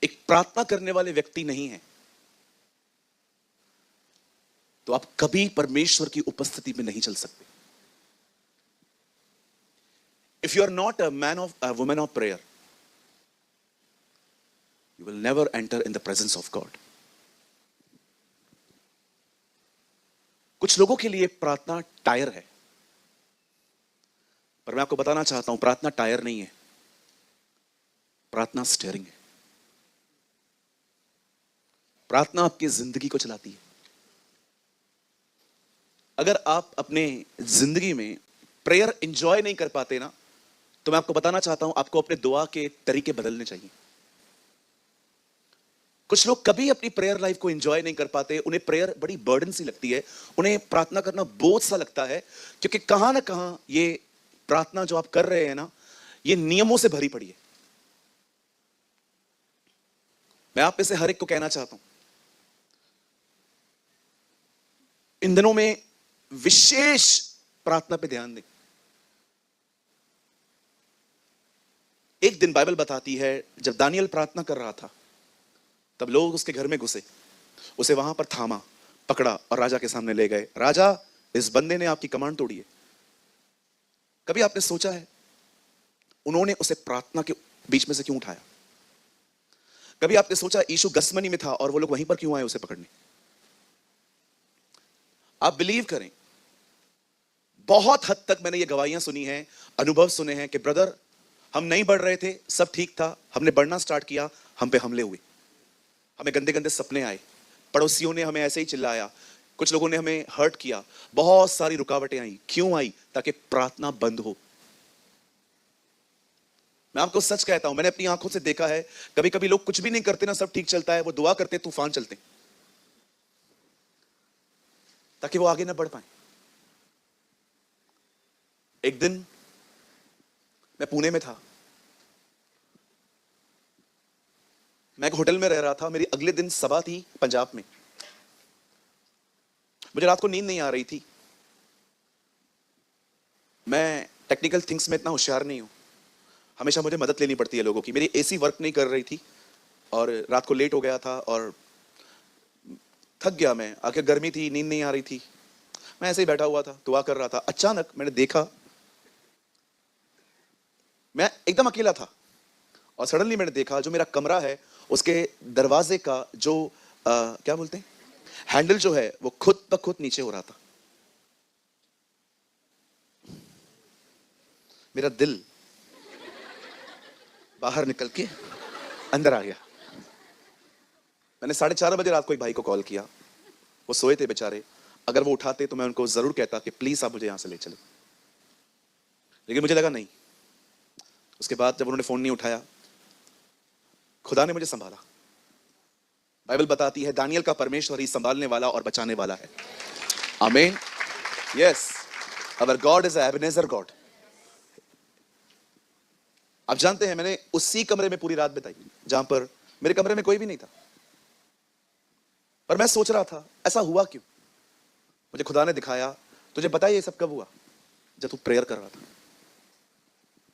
एक प्रार्थना करने वाले व्यक्ति नहीं है, तो आप कभी परमेश्वर की उपस्थिति में नहीं चल सकते। If you are not a man of a woman of prayer, you will never enter in the presence of God. कुछ लोगों के लिए प्रार्थना टायर है, पर मैं आपको बताना चाहता हूं प्रार्थना टायर नहीं है, प्रार्थना स्टीयरिंग है। प्रार्थना आपकी जिंदगी को चलाती है। अगर आप अपने जिंदगी में प्रेयर एंजॉय नहीं कर पाते ना, तो मैं आपको बताना चाहता हूं आपको अपने दुआ के तरीके बदलने चाहिए। कुछ लोग कभी अपनी प्रेयर लाइफ को एंजॉय नहीं कर पाते, उन्हें प्रेयर बड़ी बर्डन सी लगती है, उन्हें प्रार्थना करना बोझ सा लगता है, क्योंकि कहां ना कहां ये प्रार्थना जो आप कर रहे हैं ना, ये नियमों से भरी पड़ी है। मैं आप में से हर एक को कहना चाहता हूं, इन दिनों में विशेष प्रार्थना पे ध्यान दें। एक दिन बाइबल बताती है जब दानियल प्रार्थना कर रहा था, तब लोग उसके घर में घुसे, उसे वहां पर थामा, पकड़ा और राजा के सामने ले गए। राजा, इस बंदे ने आपकी कमांड तोड़ी है। कभी आपने सोचा है उन्होंने उसे प्रार्थना के बीच में से क्यों उठाया? कभी आपने सोचा यीशु गसमनी में था और वो लोग वहीं पर क्यों आए उसे पकड़ने? आप बिलीव करें, बहुत हद तक मैंने ये गवाहियां सुनी हैं, अनुभव सुने हैं कि ब्रदर, हम नहीं बढ़ रहे थे, सब ठीक था, हमने बढ़ना स्टार्ट किया, हम पे हमले हुए, हमें गंदे गंदे सपने आए, पड़ोसियों ने हमें ऐसे ही चिल्लाया, कुछ लोगों ने हमें हर्ट किया, बहुत सारी रुकावटें आई। क्यों आई? ताकि प्रार्थना बंद हो। मैं आपको सच कहता हूं, मैंने अपनी आंखों से देखा है, कभी कभी लोग कुछ भी नहीं करते ना, सब ठीक चलता है, वो दुआ करते तूफान चलते, ताकि वो आगे ना बढ़ पाए। एक दिन मैं पुणे में था, मैं एक होटल में रह रहा था, मेरी अगले दिन सभा थी पंजाब में। मुझे रात को नींद नहीं आ रही थी। मैं टेक्निकल थिंग्स में इतना होशियार नहीं हूं, हमेशा मुझे मदद लेनी पड़ती है लोगों की। मेरी एसी वर्क नहीं कर रही थी और रात को लेट हो गया था और थक गया मैं, आके गर्मी थी, नींद नहीं आ रही थी। मैं ऐसे ही बैठा हुआ था, दुआ कर रहा था। अचानक मैंने देखा, मैं एकदम अकेला था और सडनली मैंने देखा जो मेरा कमरा है उसके दरवाजे का जो क्या बोलते हैं, हैंडल जो है, वो खुद ब खुद नीचे हो रहा था। मेरा दिल बाहर निकल के अंदर आ गया। मैंने 4:30 बजे रात को एक भाई को कॉल किया, वो सोए थे बेचारे। अगर वो उठाते तो मैं उनको जरूर कहता कि प्लीज आप मुझे यहां से ले चले, लेकिन मुझे लगा नहीं। उसके बाद जब उन्होंने फोन नहीं उठाया, खुदा ने मुझे संभाला। बाइबल बताती है दानियल का परमेश्वर ही संभालने वाला और बचाने वाला है। आमीन। Yes, our God is Ebenezer God. आप जानते हैं, मैंने उसी कमरे में पूरी रात बिताई जहां पर मेरे कमरे में कोई भी नहीं था। पर मैं सोच रहा था ऐसा हुआ क्यों? मुझे खुदा ने दिखाया, तुझे पता है ये सब कब हुआ? जब तू प्रेयर कर रहा था।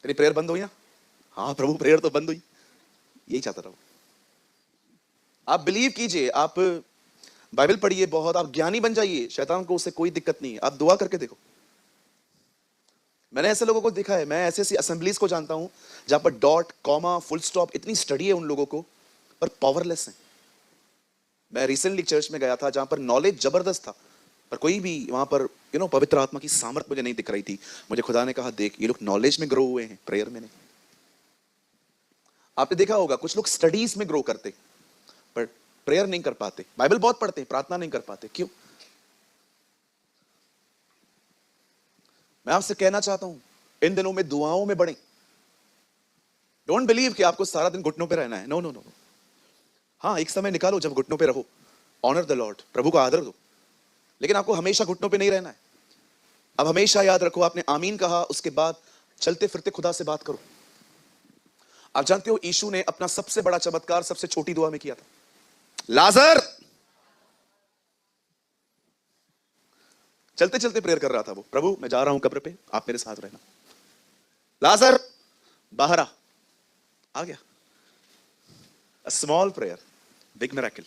तेरी प्रेयर बंद हुई ना? हाँ प्रभु, प्रेयर तो बंद हुई। यही चाहता था। आप बिलीव कीजिए, आप बाइबल पढ़िए बहुत, आप ज्ञानी बन जाइए, शैतान को उससे कोई दिक्कत नहीं है। आप दुआ करके देखो। मैंने ऐसे लोगों को देखा है, मैं ऐसे ऐसी असेंबलीज को जानता हूं जहां पर डॉट, कॉमा, फुल स्टॉप, इतनी स्टडी है उन लोगों को, पर पावरलेस है। मैं रिसेंटली चर्च में गया था जहां पर नॉलेज जबरदस्त था, पर कोई भी वहां पर पवित्र आत्मा की सामर्थ मुझे नहीं दिख रही थी। मुझे खुदा ने कहा, देख, ये लोग नॉलेज में ग्रो हुए हैं, प्रेयर में नहीं। आपने देखा होगा कुछ लोग स्टडीज में ग्रो करते पर प्रेयर नहीं कर पाते, बाइबल बहुत पढ़ते हैं, प्रार्थना नहीं कर पाते। क्यों? मैं आपसे कहना चाहता हूं, इन दिनों में दुआओं में बढ़ें। डोंट बिलीव कि आपको सारा दिन घुटनों पे रहना है। No no no. हाँ, एक समय निकालो जब घुटनों पे रहो, ऑनर द लॉर्ड, प्रभु को आदर दो, लेकिन आपको हमेशा घुटनों पे नहीं रहना है। अब हमेशा याद रखो, आपने आमीन कहा, उसके बाद चलते फिरते खुदा से बात करो। आप जानते हो यीशु ने अपना सबसे बड़ा चमत्कार सबसे छोटी दुआ में किया था। लाजर, चलते चलते प्रेयर कर रहा था वो, प्रभु मैं जा रहा हूं कब्र पे, आप मेरे साथ रहना। लाजर बाहर आ गया। A small prayer, big miracle.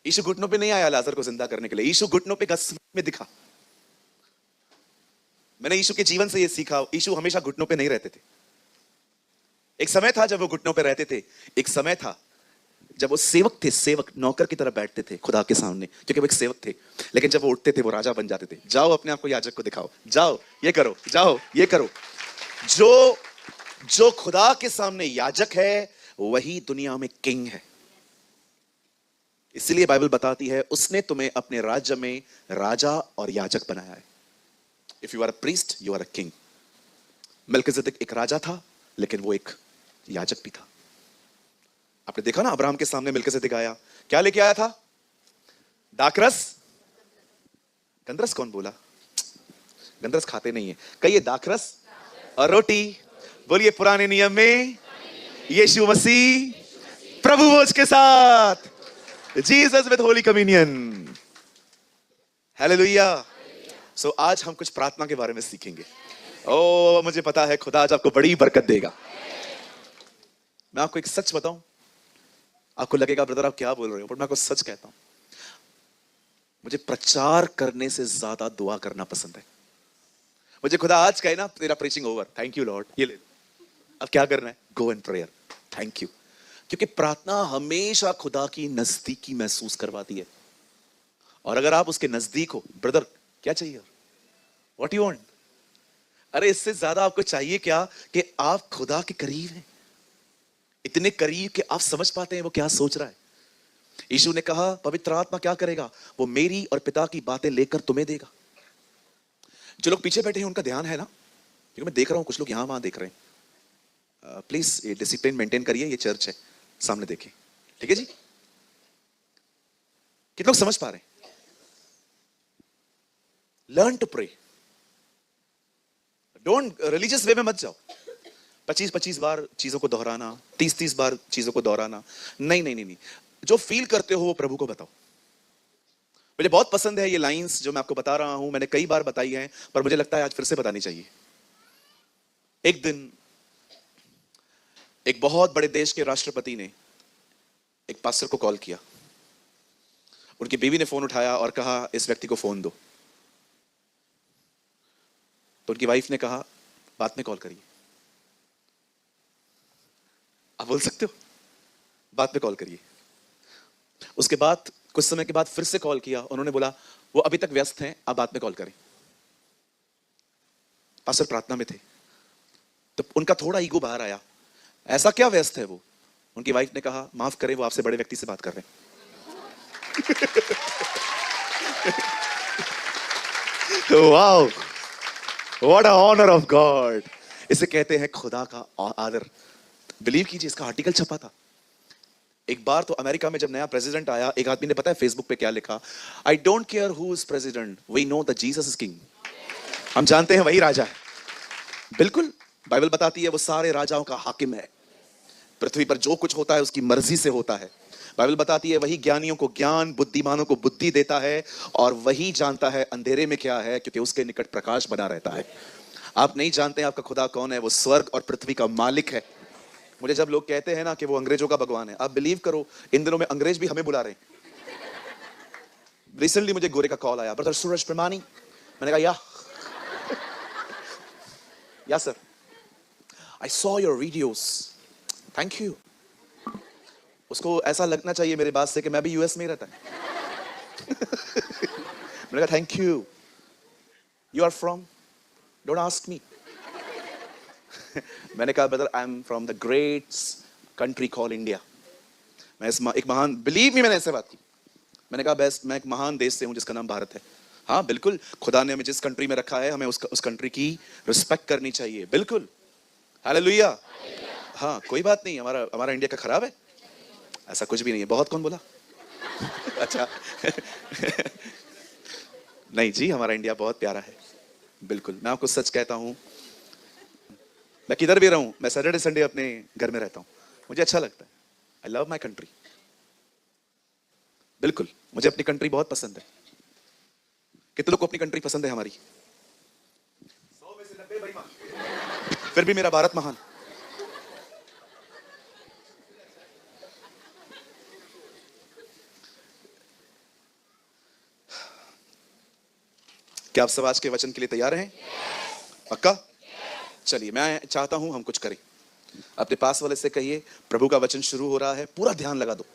यीशु घुटनों पे नहीं आया लाजर को जिंदा करने के लिए, यीशु घुटनों पे गस में दिखा। मैंने यीशु के जीवन से ये सीखा, यीशु हमेशा घुटनों पे नहीं रहते थे। एक समय था जब वो घुटनों पे रहते थे, एक समय था जब वो सेवक थे, सेवक नौकर की तरह बैठते थे खुदा के सामने, क्योंकि वो एक सेवक थे। लेकिन जब वो उठते थे वो राजा बन जाते थे। जाओ अपने आप को याजक को दिखाओ, जाओ ये करो, जाओ ये करो। जो जो खुदा के सामने याजक है वही दुनिया में किंग है। इसलिए बाइबल बताती है उसने तुम्हें अपने राज्य में राजा और याजक बनाया है। If you are a priest you are a king. Melchizedek एक राजा था लेकिन वो एक याजक भी था। आपने देखा ना अब्राहम के सामने मेल्किसेदेक आया, क्या लेके आया था? दाखरस। गंदरस कौन बोला? गंदरस खाते नहीं है, कहिए दाखरस और रोटी। बोलिए पुराने नियम में यीशु मसीह प्रभु भोज के साथ, Jesus with holy communion. Hallelujah. So आज हम कुछ प्रार्थना के बारे में सीखेंगे। ओ मुझे पता है खुदा आज आपको बड़ी बरकत देगा। मैं आपको एक सच बताऊं, आपको लगेगा ब्रदर आप क्या बोल रहे हो, पर मैं आपको सच कहता हूं, मुझे प्रचार करने से ज्यादा दुआ करना पसंद है। मुझे खुदा आज कहे ना तेरा preaching over, thank you Lord, ये ले अब क्या करना है, गो इन प्रेयर, थैंक यू। क्योंकि प्रार्थना हमेशा खुदा की नजदीकी महसूस करवाती है। और अगर आप उसके नजदीक हो, ब्रदर क्या चाहिए, व्हाट यू वांट, अरे इससे ज्यादा आपको चाहिए क्या कि आप खुदा के करीब हैं, इतने करीब कि आप समझ पाते हैं वो क्या सोच रहा है। यीशु ने कहा पवित्र आत्मा क्या करेगा, वो मेरी और पिता की बातें लेकर तुम्हें देगा। जो लोग पीछे बैठे हैं उनका ध्यान है ना, क्योंकि मैं देख रहा हूं कुछ लोग यहां वहां देख रहे हैं। प्लीज ये डिसिप्लिन मेंटेन करिए, ये चर्च है, सामने देखें, ठीक है जी। कितने लोग समझ पा रहे हैं? Learn to pray, don't religious way में मत जाओ। 25-25 बार चीजों को दोहराना, 30-30 बार चीजों को दोहराना, नहीं नहीं नहीं नहीं। जो फील करते हो वो प्रभु को बताओ। मुझे बहुत पसंद है ये लाइंस जो मैं आपको बता रहा हूं, मैंने कई बार बताई हैं, पर मुझे लगता है आज फिर से बतानी चाहिए। एक दिन एक बहुत बड़े देश के राष्ट्रपति ने एक पास्टर को कॉल किया। उनकी बीवी ने फोन उठाया और कहा इस व्यक्ति को फोन दो। तो उनकी वाइफ ने कहा बाद में कॉल करिए। आप बोल सकते हो बाद में कॉल करिए। उसके बाद कुछ समय के बाद फिर से कॉल किया, उन्होंने बोला वो अभी तक व्यस्त हैं, आप बाद में कॉल करें। पास्टर प्रार्थना में थे, तो उनका थोड़ा ईगो बाहर आया, ऐसा क्या व्यस्त है वो? उनकी वाइफ ने कहा माफ करें वो आपसे बड़े व्यक्ति से बात कर रहे हैं। Wow, what a honour of God. इसे कहते हैं खुदा का आदर। बिलीव कीजिए इसका आर्टिकल छपा था। एक बार तो अमेरिका में जब नया प्रेसिडेंट आया, एक आदमी ने पता है फेसबुक पे क्या लिखा, I don't care who is president, we know that Jesus is king. हम जानते हैं वही राजा है। बिल्कुल, बाइबल बताती है वो सारे राजाओं का हाकिम है। पृथ्वी पर जो कुछ होता है उसकी मर्जी से होता है। बाइबल बताती है वही ज्ञानियों को ज्ञान, बुद्धिमानों को बुद्धि देता है, और वही जानता है अंधेरे में क्या है, क्योंकि उसके निकट प्रकाश बना रहता है। आप नहीं जानते आपका खुदा कौन है, वो स्वर्ग और पृथ्वी का मालिक है। मुझे जब लोग कहते हैं ना कि वो अंग्रेजों का भगवान है, आप बिलीव करो इन दिनों में अंग्रेज भी हमें बुला रहे हैं। रिसेंटली मुझे गोरे का कॉल आया, ब्रदर सूरज प्रमाणी। मैंने कहा या sir, I saw your videos, thank you. उसको ऐसा लगना चाहिए मेरे बात से कि मैं भी यूएस में ही रहता है। मैंने कहा thank you, you are from, don't ask me. मैंने कहा brother I am from the great country call India. मैं एक महान, बिलीव मी, मैंने ऐसे बात की। मैंने कहा बेस्ट, मैं एक महान देश से हूं जिसका नाम भारत है। हाँ बिल्कुल, खुदा ने हमें जिस कंट्री में रखा है हमें उस कंट्री की रिस्पेक्ट करनी चाहिए। बिल्कुल, हालेलुया। हाँ कोई बात नहीं, हमारा इंडिया का खराब है, ऐसा कुछ भी नहीं है। बहुत कौन बोला? अच्छा। नहीं जी, हमारा इंडिया बहुत प्यारा है। बिल्कुल, मैं आपको सच कहता हूं, मैं किधर भी रहूं, मैं सैटरडे संडे अपने घर में रहता हूं, मुझे अच्छा लगता है। I love my country. बिल्कुल, मुझे अपनी कंट्री बहुत पसंद है। कितने लोग को अपनी कंट्री पसंद है हमारी? 100 में से 90 बेईमान, फिर भी मेरा भारत महान। क्या आप समाज के वचन के लिए तैयार हैं? पक्का? चलिए, मैं चाहता हूं हम कुछ करें। अपने पास वाले से कहिए, प्रभु का वचन शुरू हो रहा है, पूरा ध्यान लगा दो।